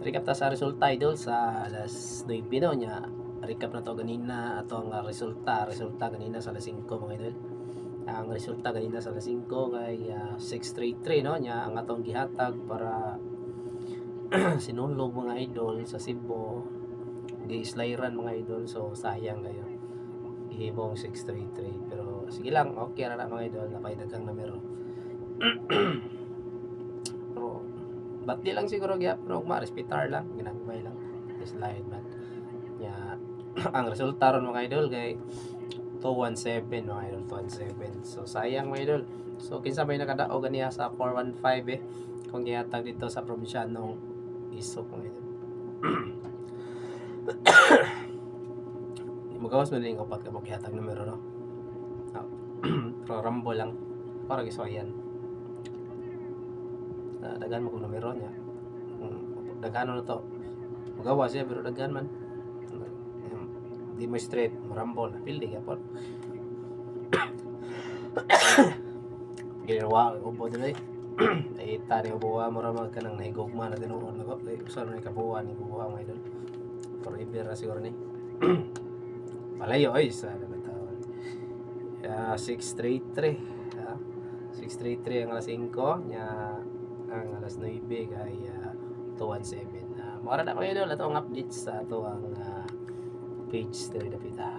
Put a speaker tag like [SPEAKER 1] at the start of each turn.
[SPEAKER 1] Recap ta sa resulta idol sa alas 9 no nya. Recap na to ganina ato ang resulta ganina sa alas 5 mga idol. Ang resulta ganina sa alas 5 kay 633 no nya ang atong gihatag para sinulog mga idol sa Cebu. Gi-slayran mga idol, so sayang kayo. Gihimong 633 pero sige lang, okay ra na mga idol, napaidagang numero. Pero ba't di lang siguro pero ma-respitar lang, ginagmay lang. Slide man. Ya, ang resulta ron mga idol kay 217 mga idol, 217. So sayang mga idol. So kinsa may nakadaog ganiya sa 415 kung gihatag dito sa probinsyanong isok mga idol. Magawas mo din upat ka maghihatag numero no. Pero rambo lang para gisoyan. Daghan mo kung numero niya. Daghan na to. Magawa siya pero daghan man. Di mo straight, marambol, pildi ka po. Ginawa, ubo din ay. Ay, tani ubuha mo ramag ka nang nahigugma na tinuon na ko. Ay, usan na ikabuha ni bubuha mga idol. Forever na siguro ni. Malayo ay, sa naman tawag. 633. 633 ang alas 5. Ang alas 9 kay 217. Mara na mga idol, ito ang updates sa ito ang page diri dapita.